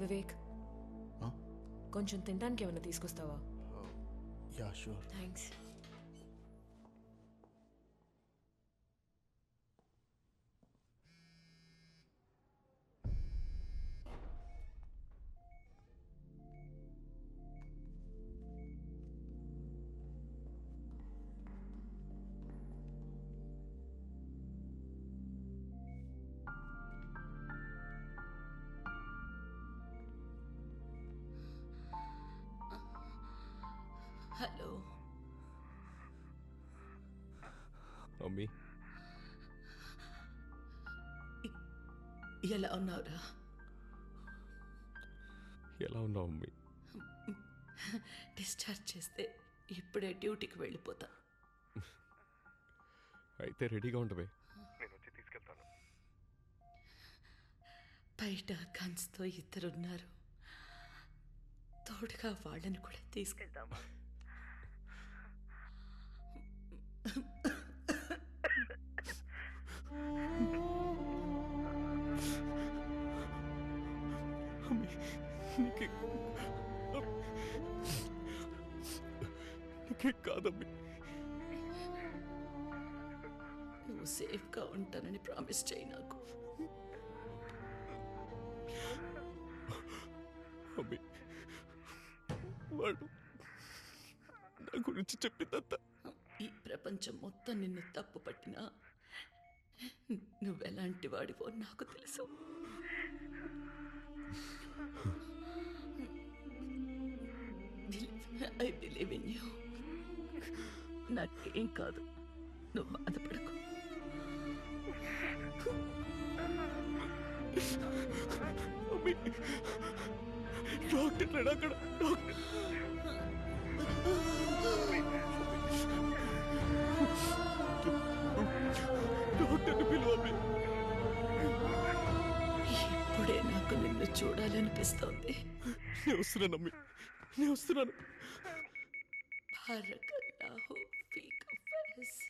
వివేక్, కొంచెం తినడానికి ఏమైనా తీసుకొస్తావా? Yeah sure. Thanks. Hello mummy, ఎలా ఉన్నావురా? ఎలా ఉన్నావు మమ్మీ? డిశ్చార్జ్ చేస్తే ఇప్పుడే డ్యూటీకి వెళ్ళిపోతా. అయితే రెడీగా ఉండవే. నేను వచ్చి తీసుకెళ్తాను. బయట గన్స్తో ఇద్దరున్నారు, తోడుగా వాళ్ళని కూడా తీసుకెళ్తాము. నీకే కాదమ్మీ. నువ్వు సేఫ్గా ఉంటానని ప్రామిస్ చేయి నాకు. అమ్మీ, వాడు నా గురించి చెప్పిందంతా ఈ ప్రపంచం మొత్తం నిన్ను తప్పు పట్టినా నువ్వెలాంటి వాడివో నాకు తెలుసు. I believe in you. నాకేం కాదు, నువ్వు బాధపడకు. డాక్టర్ లేడు అక్కడ. డాక్టర్ని పిలువమ్మి. ఇప్పుడే నాకు నిన్ను చూడాలనిపిస్తోంది. నేను వస్తున్నానమ్మీ, నేను వస్తున్నాను. బారకల్లాహు ఫీక ఫైజ్.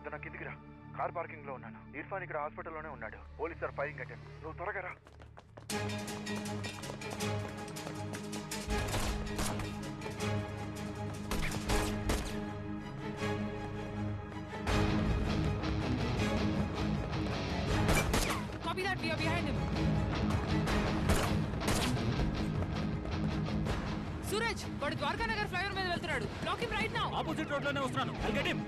పొద్దున కిందికి రా. కార్ పార్కింగ్ లో ఉన్నాను. ఇర్ఫాన్ ఇక్కడ హాస్పిటల్లోనే ఉన్నాడు. Police sir firing attend. నువ్వు త్వరగా రా. Copy that, we are behind him. Suraj, వాడు ద్వారకా నగర్ ఫ్లైఓవర్ మీద వెళ్తున్నాడు. Block him right now. Opposite road లోనే వస్తున్నాను. I'll get him.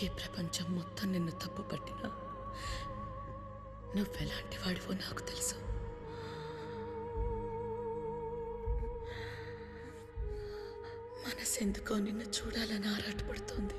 ఈ ప్రపంచం మొత్తం నిన్ను తప్పు పట్టినా నువ్వెలాంటి వాడివో నాకు తెలుసు. మనసెందుకో నిన్ను చూడాలని ఆరాటపడుతోంది.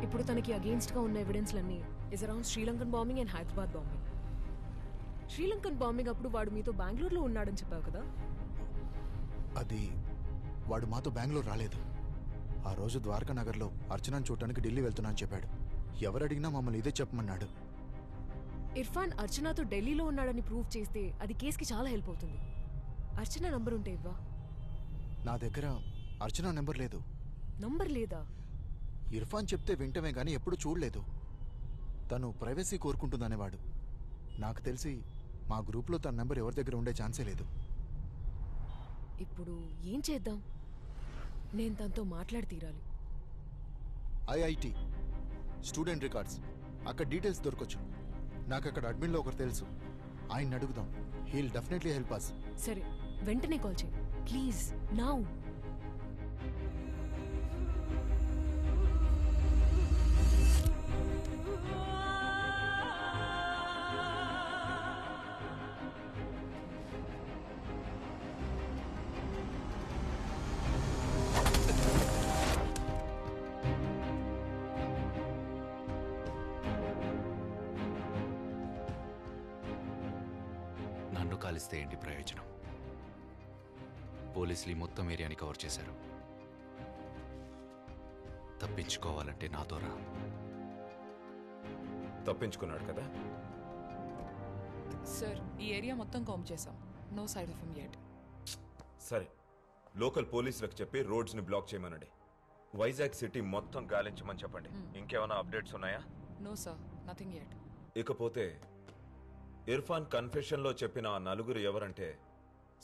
ఇప్పుడు తనకి అగేన్స్ట్ గా ఉన్న ఎవిడెన్స్లన్నీ is around Sri Lankan bombing and Hyderabad bombing. Sri Lankan bombing అప్పుడు వాడు మీతో బెంగళూరులో ఉన్నాడని చెప్పావు కదా? అది వాడు మాతో బెంగళూరు రాలేదు. ఆ రోజు ద్వారకా నగర్లో అర్చనను చూడటానికి ఢిల్లీ వెళ్తున్నా అని చెప్పాడు. ఎవరు అడిగినా మమ్మల్ని ఇదే చెప్పమన్నాడు. ఇర్ఫాన్ అర్చనతో ఢిల్లీలో ఉన్నాడని ప్రూవ్ చేస్తే అది కేసుకి చాలా హెల్ప్ అవుతుంది. అర్చన నంబర్ ఉంటే ఇవ్వా? నా దగ్గర అర్చన నెంబర్ లేదు. నంబర్ లేదా? ఇర్ఫాన్ చెప్తే వింటమే గానీ ఎప్పుడు చూడలేదు. తను ప్రైవసీ కోరుకుంటుందనేవాడు. నాకు తెలిసి మా గ్రూప్లో తన నెంబర్ ఎవరి దగ్గర ఉండే ఛాన్సే లేదు. ఇప్పుడు ఏం చేద్దాం? నేను తనతో మాట్లాడి తీరాలి. ఐఐటి స్టూడెంట్ రికార్డ్స్ అక్కడ డీటెయిల్స్ దొరకొచ్చు. నాకు అక్కడ అడ్మిన్లో ఒకరు తెలుసు. ఆయన అడుగుదాం. He'll definitely help us. సరే, వెంటనే కాల్ చేయి ప్లీజ్. నౌ. నన్ను కాలిస్తే ఏంటి ప్రయోజనం? పోలీసులు ఈ మొత్తం ఏరియాని కవర్ చేశారు. తప్పించుకోవాలంటే నాతో రా. తప్పించుకున్నాడు కదా? సార్, ఈ ఏరియా మొత్తం కాంప్ చేశాం. నో సైడ్ ఆఫ్ హిమ్ యెట్. సరే, లోకల్ పోలీసులకు చెప్పి రోడ్స్ని బ్లాక్ చేయమనండి. వైజాగ్ సిటీ మొత్తం గాలించమని చెప్పండి. ఇంకేమైనా అప్డేట్స్ ఉన్నాయా? No sir, nothing yet. ఇకపోతే ఇర్ఫాన్ కన్ఫెషన్లో చెప్పిన ఆ నలుగురు ఎవరంటే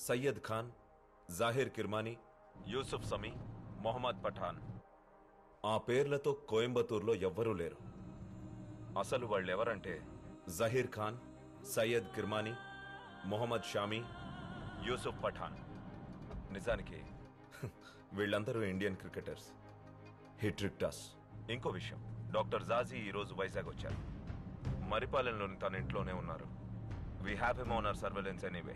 సయ్యద్ ఖాన్, జాహిర్ కిర్మానీ, యూసుఫ్ సమీ, మొహమ్మద్ పఠాన్. ఆ పేర్లతో కోయంబత్తూర్లో ఎవ్వరూ లేరు. అసలు వాళ్ళెవరంటే జహీర్ ఖాన్, సయ్యద్ కిర్మానీ, మొహమ్మద్ షామీ, యూసుఫ్ పఠాన్. నిజానికి వీళ్ళందరూ Indian cricketers. He tricked us. ఇంకో విషయం, డాక్టర్ జాజీ ఈరోజు వైజాగ్ వచ్చారు. మరిపాలెంలోని తన ఇంట్లోనే ఉన్నారు. We have him on our surveillance anyway.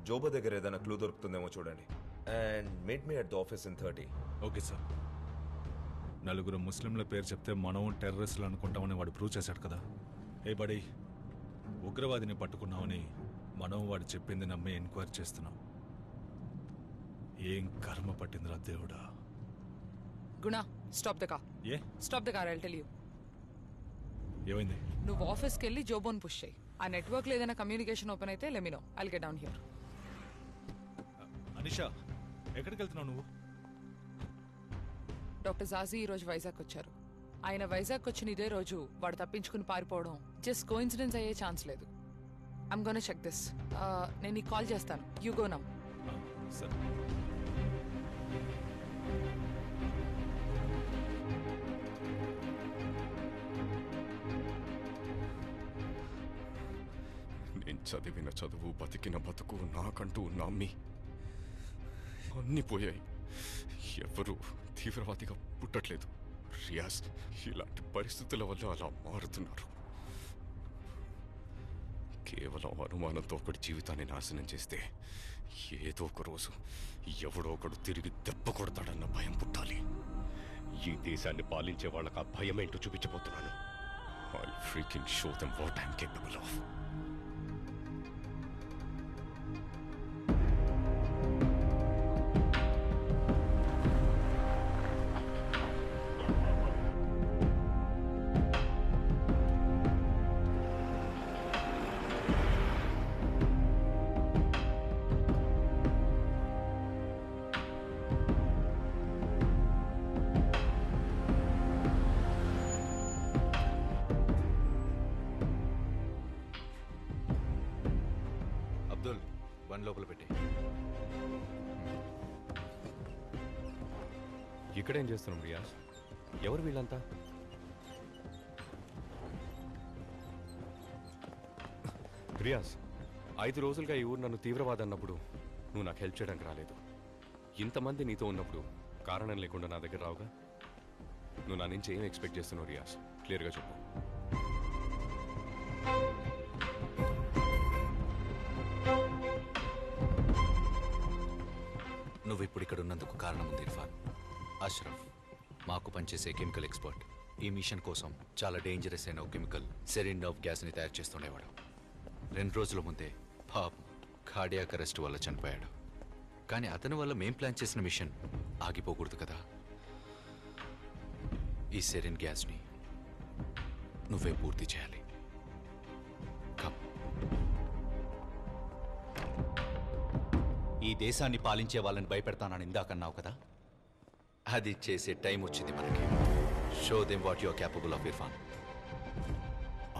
జోబా దగ్గర ఏదైనా క్లూ దొరుకుతుందేమో చూడండి. And meet me at the office in 30. Okay sir. నలుగురు ముస్లింల పేరు చెప్తే మనం టెర్రరిస్టులు అనుకుంటామని వాడు ప్రూవ్ చేశాడు కదా. ఏ బడి, ఉగ్రవాదిని పట్టుకున్నామని మనం వాడు చెప్పింది నమ్మి ఎంక్వైరీ చేస్తున్నాం. ఏం కర్మ పట్టిందిరా దేవుడా. గుణ, stop the car. A stop the car, I'll tell you. ఏమైంది? నువ్వు ఆఫీస్కి వెళ్ళి జోబోన్ పుష్ చేయి. ఆ నెట్వర్క్లో ఏదైనా కమ్యూనికేషన్ ఓపెన్ అయితే లెమినో, I'll get down here. Anisha, ఎక్కడికి వెళ్తున్నావు నువ్వు? డాక్టర్ జాజీ ఈరోజు వైజాగ్ వచ్చారు. ఆయన వైజాగ్ వచ్చిన ఇదే రోజు వాడు తప్పించుకుని పారిపోవడం జస్ట్ కోఇన్సిడెన్స్ అయ్యే ఛాన్స్ లేదు. I'm gonna check this. నేను నీకు కాల్ చేస్తాను. You go now. సరే. నేను చదివిన చదువు, బతికిన బతుకు, నాకంటూ ఉన్న అమ్మి అన్నీ పోయాయి. ఎవరు తీవ్రవాదిగా పుట్టట్లేదు. రియాజ్ ఇలాంటి పరిస్థితుల వల్ల అలా మారుతున్నారు. కేవలం అనుమానంతో ఒకటి జీవితాన్ని నాశనం చేస్తే ఏదో ఒక రోజు ఎవడో ఒకడు తిరిగి దెబ్బ కొడతాడన్న భయం పుట్టాలి. ఈ దేశాన్ని పాలించే వాళ్ళకి ఆ భయం ఏంటో చూపించబోతున్నాను. I'll freaking show them what I'm capable of. Abdul, బండి లోపల పెట్టి. ఇక్కడేం చేస్తున్నాం రియాజ్? ఎవరు వీళ్ళంతా? రియాజ్, 5 రోజులుగా ఈ ఊరు నన్ను తీవ్రవాది అన్నప్పుడు నువ్వు నాకు హెల్ప్ చేయడానికి రాలేదు. ఇంతమంది నీతో ఉన్నప్పుడు కారణం లేకుండా నా దగ్గర రావుగా. నువ్వు నా నుంచి ఏం ఎక్స్పెక్ట్ చేస్తున్నావు రియాజ్? క్లియర్గా చెప్పు. నువ్వు ఇప్పుడు ఇక్కడ ఉన్నందుకు కారణం ఉంది ఇర్ఫాన్. అష్రఫ్ మాకు పనిచేసే కెమికల్ ఎక్స్పర్ట్. ఈ మిషన్ కోసం చాలా డేంజరస్ అయిన ఒక కెమికల్ సెరిన్ నర్వ్ గ్యాస్ని తయారు చేస్తుండేవాడు. 2 రోజుల ముందే పాపం కార్డియాక్ అరెస్ట్ వల్ల చనిపోయాడు. కానీ అతని వల్ల మేం ప్లాన్ చేసిన మిషన్ ఆగిపోకూడదు కదా. ఈ సెరిన్ గ్యాస్ని నువ్వే పూర్తి చేయాలి. కమ్. ఈ దేశాన్ని పాలించే వాళ్ళని భయపెడతానని ఇందాకన్నావు కదా. అది చేసే టైం వచ్చింది మనకి. Show them what you are capable of Irfan.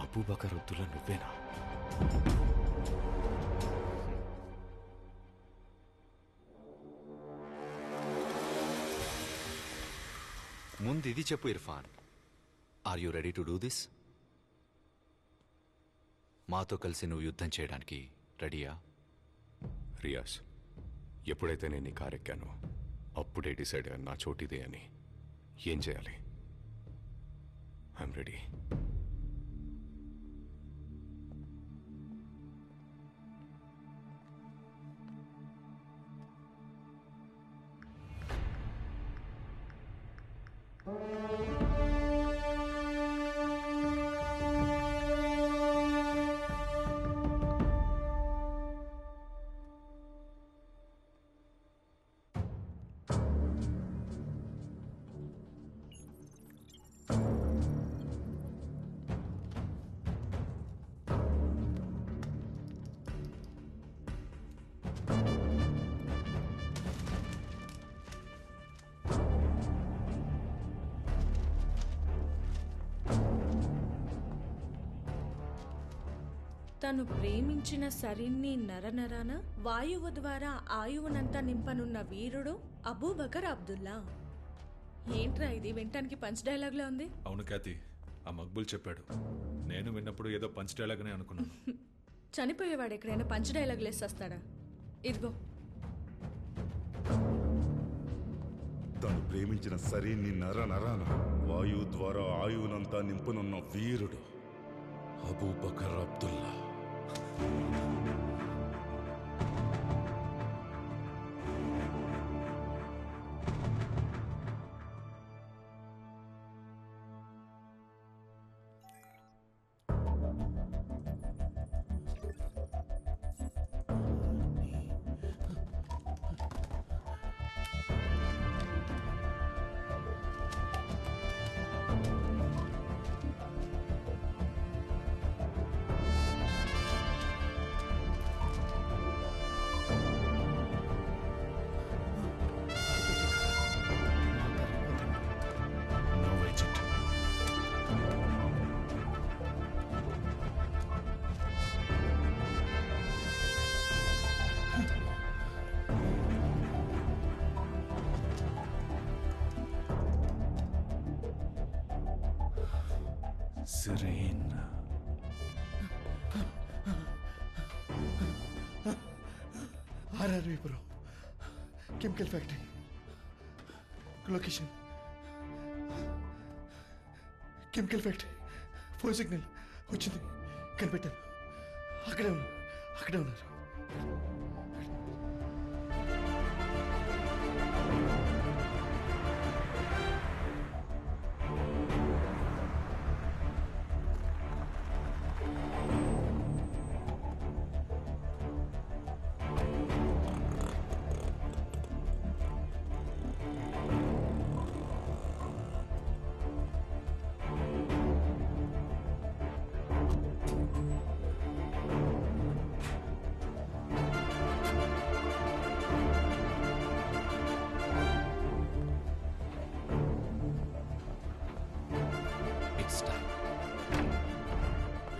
Abubakar Abdullah నువ్వేనా? ముందు ఇది చెప్పు Irfan, are you ready to do this? మాతో కలిసి నువ్వు యుద్ధం చేయడానికి రెడీయా? రియాజ్, ఎప్పుడైతే నేను ఈ కారు ఎక్కానో అప్పుడే డిసైడ్ అయ్యాను నా చోటిదే అని. ఏం చేయాలి? I'm ready. తను ప్రేమించిన సరిన్ని నరనరాన వాయువు ద్వారా ఆయువునంతా నింపనున్న వీరుడు అబూబకర్ అబ్దుల్లా. ఏంట్రా ఇది వినటానికి పంచ్ డైలాగ్లా ఉంది? అవును ఖ్యాతి, ఆ మక్బుల్ చెప్పాడు. నేను విన్నప్పుడు ఏదో పంచ్ డైలాగ్ అని అనుకున్నాను. చనిపోయేవాడు ఎక్కడైనా పంచ్ డైలాగులు వేసేస్తాడా? ఇదిగో. తను ప్రేమించిన సరిన్ని నరనరాన వాయువు ద్వారా ఆయువునంతా నింపనున్న వీరుడు Abubakar Abdullah. Siren RRV Puram chemical factory location chemical factory phone signal వచ్చింది కనిపెట్టాను అక్కడే ఉన్నారు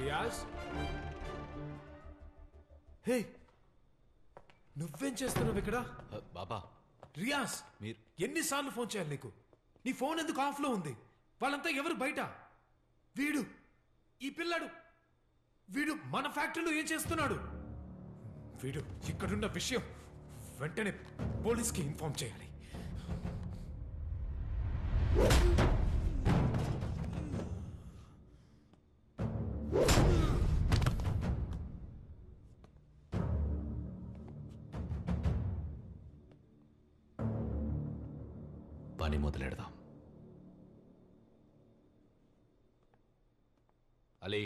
రియాజ్ హే నువ్వేం చేస్తున్నావు ఇక్కడ బాబా రియాజ్ మీరు ఎన్నిసార్లు ఫోన్ చేయాలి నీకు నీ ఫోన్ ఎందుకు ఆఫ్లో ఉంది వాళ్ళంతా ఎవరు బయట వీడు ఈ పిల్లాడు వీడు మన ఫ్యాక్టరీలో ఏం చేస్తున్నాడు వీడు ఇక్కడున్న విషయం వెంటనే పోలీస్కి ఇన్ఫార్మ్ చేయాలి పని మొదలెడదాం అలీ